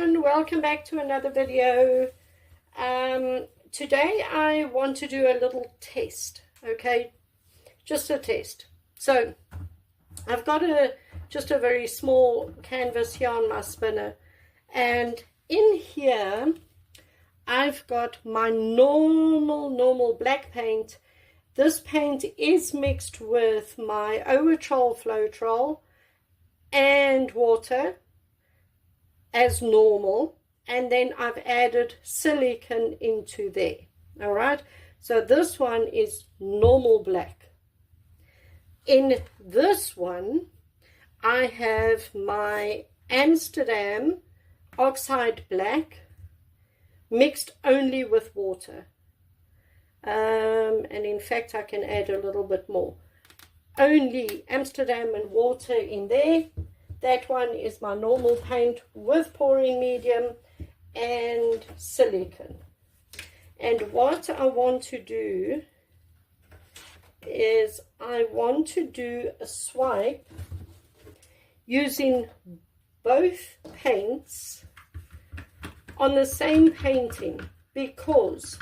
everyone, welcome back to another video. Today I want to do a little test, okay, just a test. So I've got just a very small canvas here on my spinner, and in here I've got my normal black paint. This paint is mixed with my floetrol and water as normal, and then I've added silicone into there. All right, so this one is normal black. In this one I have my Amsterdam oxide black mixed only with water, and in fact I can add a little bit more. Only Amsterdam and water in there. That one is my normal paint with pouring medium and silicone. And what I want to do is I want to do a swipe using both paints on the same painting, because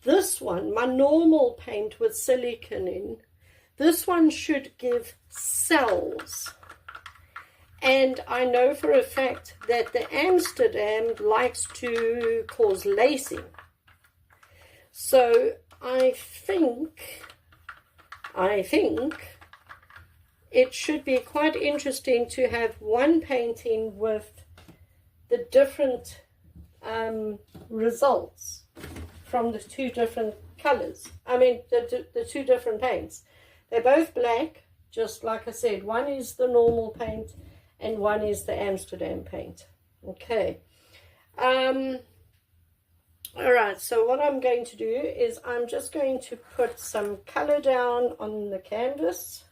this one, my normal paint with silicone in, this one should give cells, and I know for a fact that the Amsterdam likes to cause lacing. So I think it should be quite interesting to have one painting with the different results from the two different colors. I mean the two different paints. They're both black, just like I said. One is the normal paint and one is the Amsterdam paint. Okay. All right, so what I'm going to do is I'm just going to put some color down on the canvas.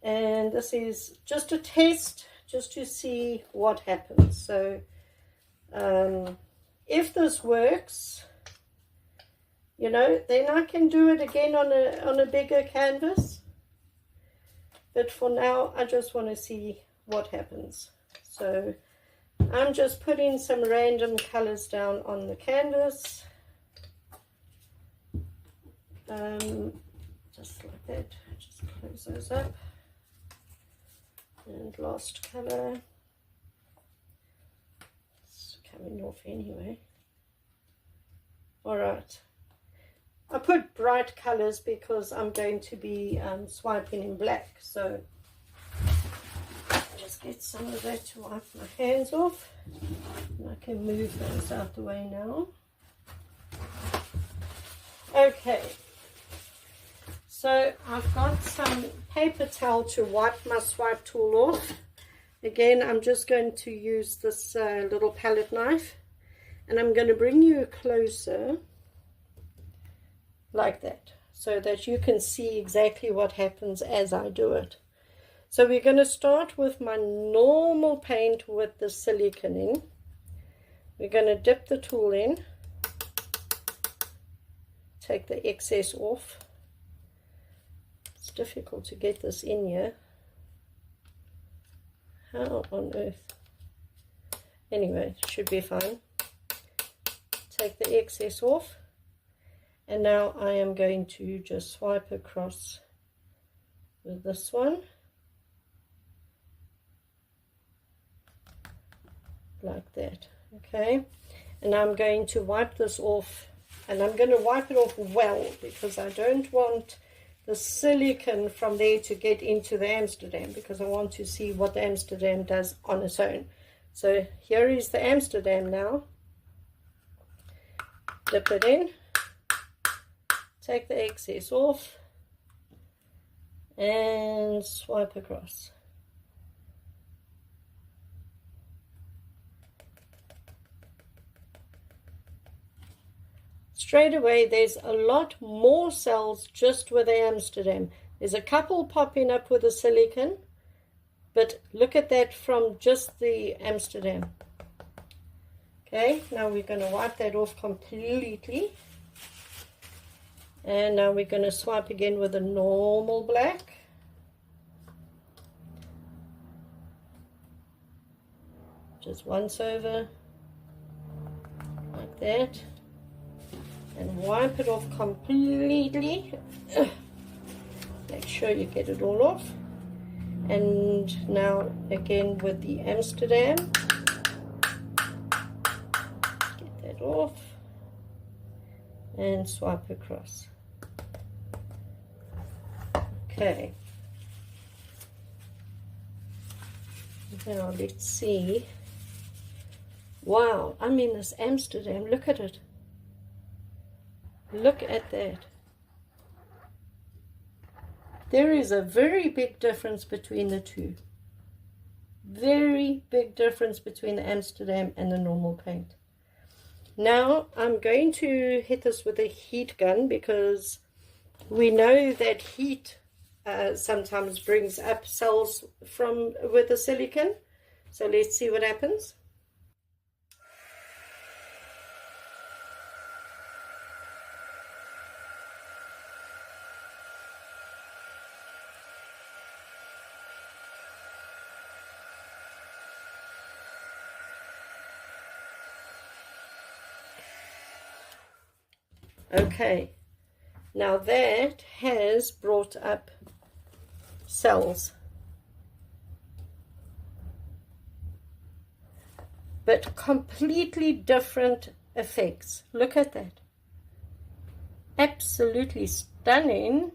And this is just a test, just to see what happens. So if this works, you know, then I can do it again on a bigger canvas. But for now, I just want to see what happens. So I'm just putting some random colors down on the canvas. Just like that. Just close those up. And last color. It's coming off anyway. All right. I put bright colors because I'm going to be swiping in black, so just get some of that to wipe my hands off, and I can move those out the way now. Okay, so I've got some paper towel to wipe my swipe tool off. Again, I'm just going to use this little palette knife, and I'm going to bring you closer like that, so that you can see exactly what happens as I do it. So we're going to start with my normal paint with the silicone in. We're going to dip the tool in, take the excess off. It's difficult to get this in here. How on earth? Anyway, it should be fine. Take the excess off. And now I am going to just swipe across with this one, like that. Okay, and I'm going to wipe this off, and I'm going to wipe it off well, because I don't want the silicone from there to get into the Amsterdam, because I want to see what the Amsterdam does on its own. So here is the Amsterdam now. Dip it in. Take the excess off and swipe across. Straight away, there's a lot more cells just with the Amsterdam. There's a couple popping up with the silicone, but look at that from just the Amsterdam. Okay, now we're going to wipe that off completely. And now we're going to swipe again with a normal black. Just once over, like that, and wipe it off completely. Make sure you get it all off. And now again with the Amsterdam, get that off and swipe across. Okay, now let's see. Wow, I mean, this Amsterdam, look at it. Look at that. There is a very big difference between the two. Very big difference between the Amsterdam and the normal paint. Now I'm going to hit this with a heat gun, because we know that heat sometimes brings up cells with the silicone. So let's see what happens. Okay, now that has brought up cells, but completely different effects. Look at that. Absolutely stunning.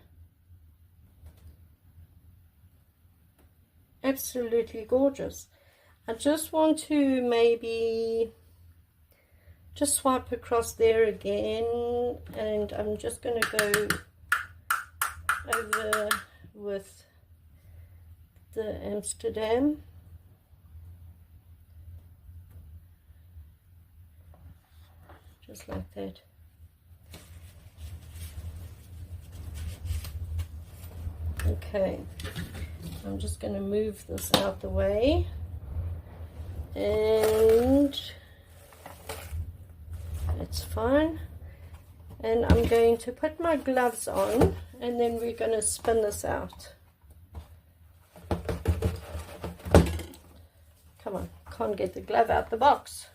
Absolutely gorgeous. I just want to maybe just swipe across there again, and I'm just going to go over with the Amsterdam. Just like that. Okay, I'm just going to move this out the way, and it's fine. And I'm going to put my gloves on, and then we're going to spin this out. Come on, can't get the glove out the box.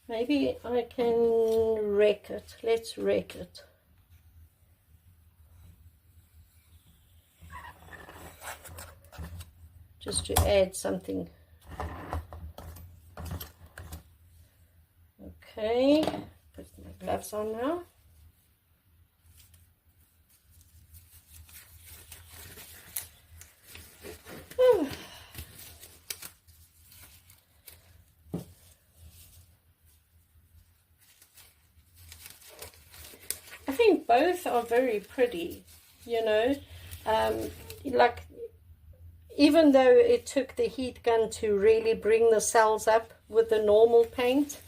Maybe I can wreck it. Let's wreck it. Just to add something. Okay, put my gloves on now. I think both are very pretty, you know, like, even though it took the heat gun to really bring the cells up with the normal paint,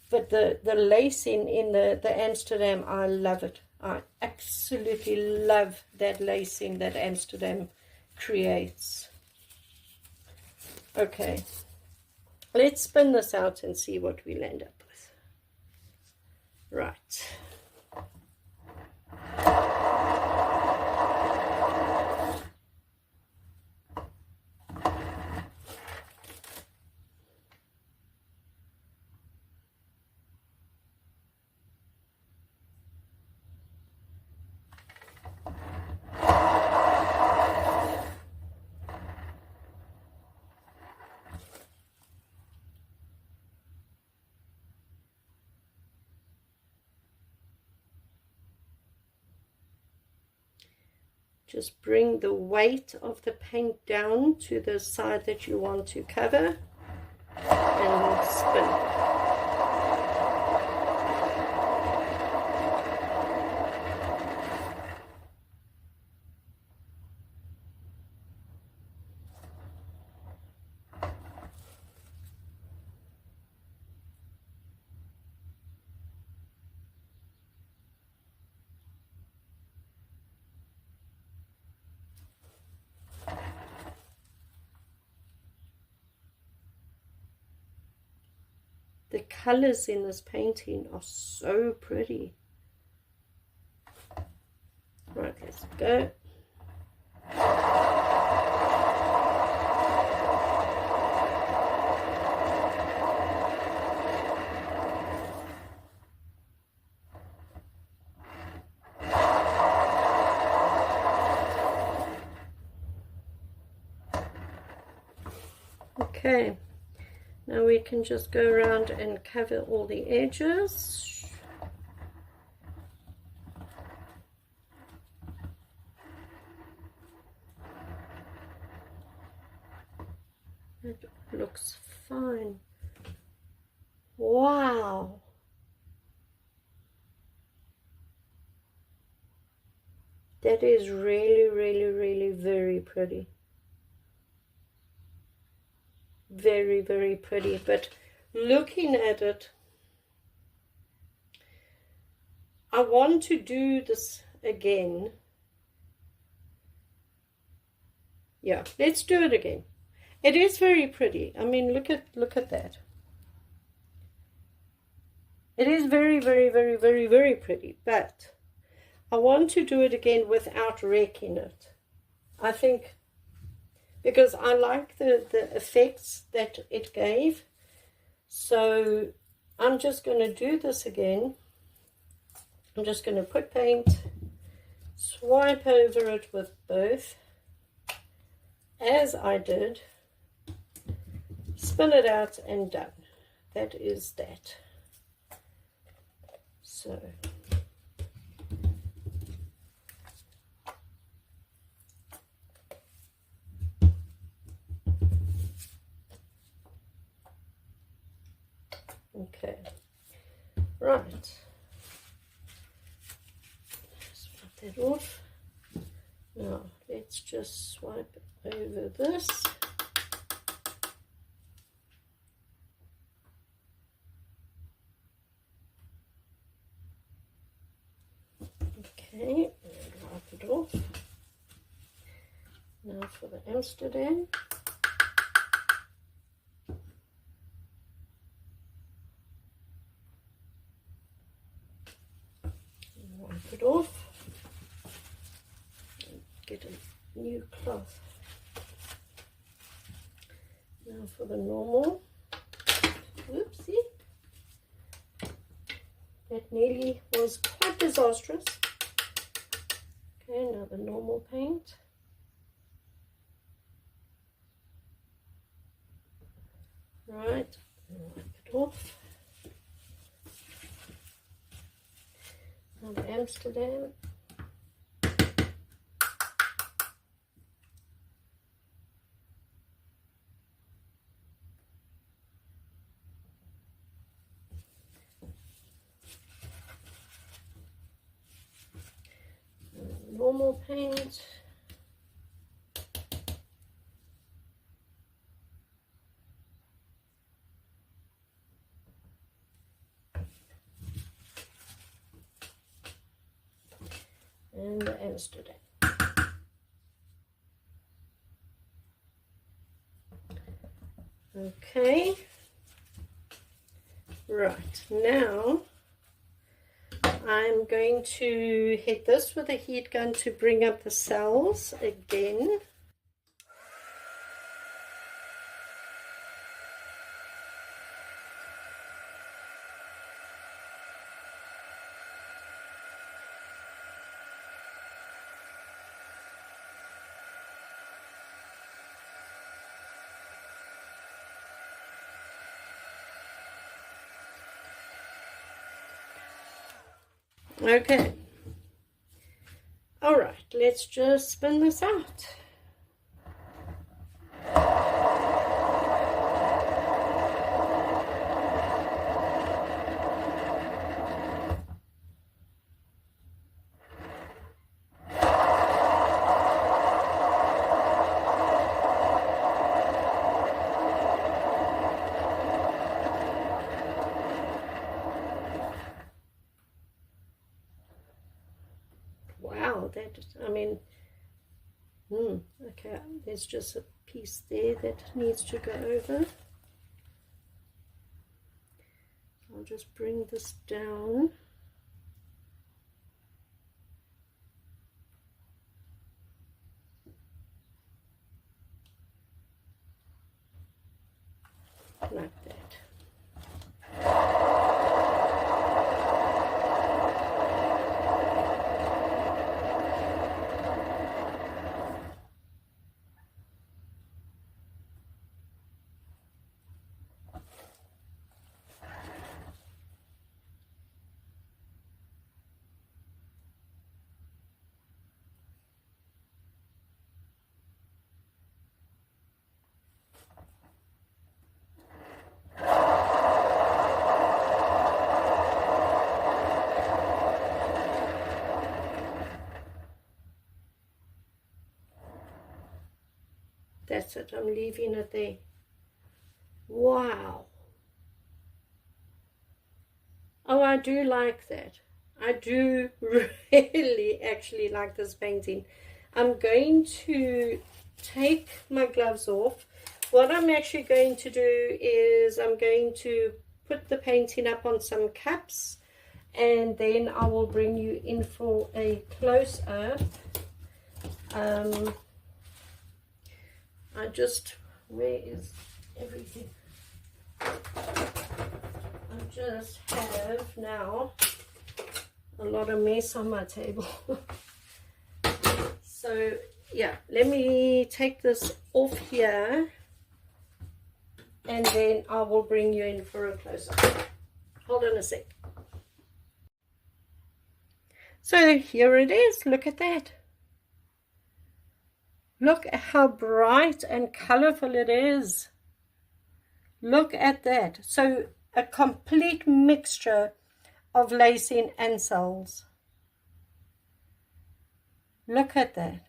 but the lacing in the Amsterdam, I love it. I absolutely love that lacing that Amsterdam creates. Okay, let's spin this out and see what we end up with. Right. Just bring the weight of the paint down to the side that you want to cover and spin. The colors in this painting are so pretty. Right, let's go. Okay, now we can just go around and cover all the edges. It looks fine. Wow. That is really, really, really very pretty. Very, very pretty. But looking at it, I want to do this again. Yeah, let's do it again. It is very pretty. I mean, look at that. It is very, very, very, very, very pretty. But I want to do it again without wrecking it. I think, because I like the effects that it gave. So I'm just going to do this again. I'm just going to put paint, swipe over it with both, as I did, spin it out and done. That is that. So okay, right, swipe that off. Now let's just swipe over this. Okay, and wipe it off. Now for the Amsterdam. Wipe it off. And get a new cloth. Now for the normal. Whoopsie. That nearly was quite disastrous. Okay, now the normal paint. Right, wipe it off. Now the Amsterdam. Normal paint. And the Amsterdam. Okay. Right, now I'm going to hit this with a heat gun to bring up the cells again. Okay. All right, let's just spin this out. I mean, okay, there's just a piece there that needs to go over. I'll just bring this down. Like that. That's it. I'm leaving it there. Wow. Oh, I do like that. I do really actually like this painting. I'm going to take my gloves off. What I'm actually going to do is I'm going to put the painting up on some cups, and then I will bring you in for a close-up. Where is everything? I just have now a lot of mess on my table. So yeah, let me take this off here, and then I will bring you in for a close-up. Hold on a sec. So here it is. Look at that. Look at how bright and colorful it is. Look at that. So a complete mixture of lacing and cells. Look at that.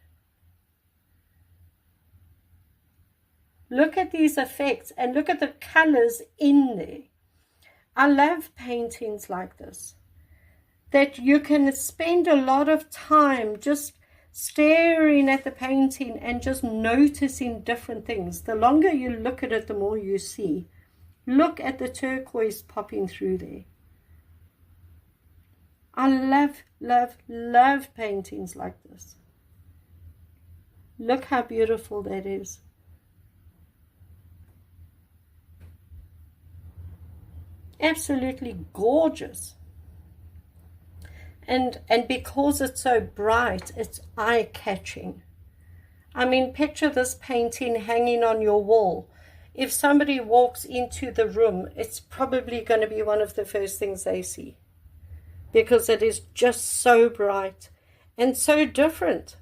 Look at these effects and look at the colors in there. I love paintings like this, that you can spend a lot of time just staring at the painting and just noticing different things. The longer you look at it, the more you see. Look at the turquoise popping through there. I love, love, love paintings like this. Look how beautiful that is. Absolutely gorgeous. And because it's so bright, it's eye-catching. I mean, picture this painting hanging on your wall. If somebody walks into the room, it's probably going to be one of the first things they see, because it is just so bright and so different.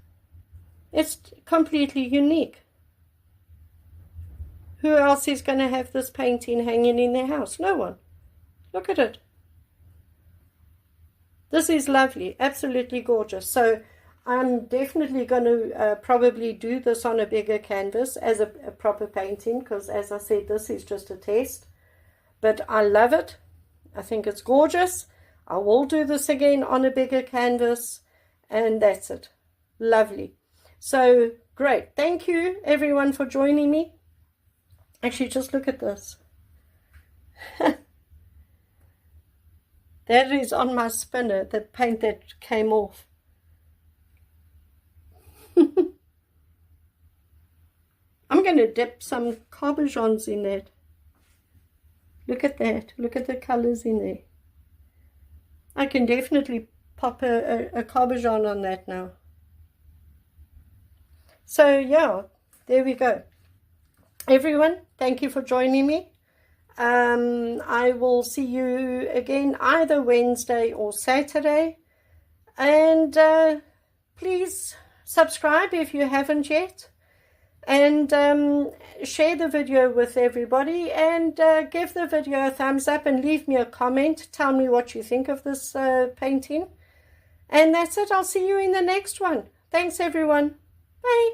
It's completely unique. Who else is going to have this painting hanging in their house? No one. Look at it. This is lovely, absolutely gorgeous. So I'm definitely going to probably do this on a bigger canvas as a proper painting, because as I said, this is just a test. But I love it. I think it's gorgeous. I will do this again on a bigger canvas, and that's it. Lovely. So great. Thank you everyone for joining me. Actually, just look at this. That is on my spinner, the paint that came off. I'm going to dip some cabochons in that. Look at that. Look at the colors in there. I can definitely pop a cabochon on that now. So yeah, there we go. Everyone, thank you for joining me. I will see you again either Wednesday or Saturday. And please subscribe if you haven't yet. And share the video with everybody. And give the video a thumbs up and leave me a comment. Tell me what you think of this painting. And that's it. I'll see you in the next one. Thanks, everyone. Bye.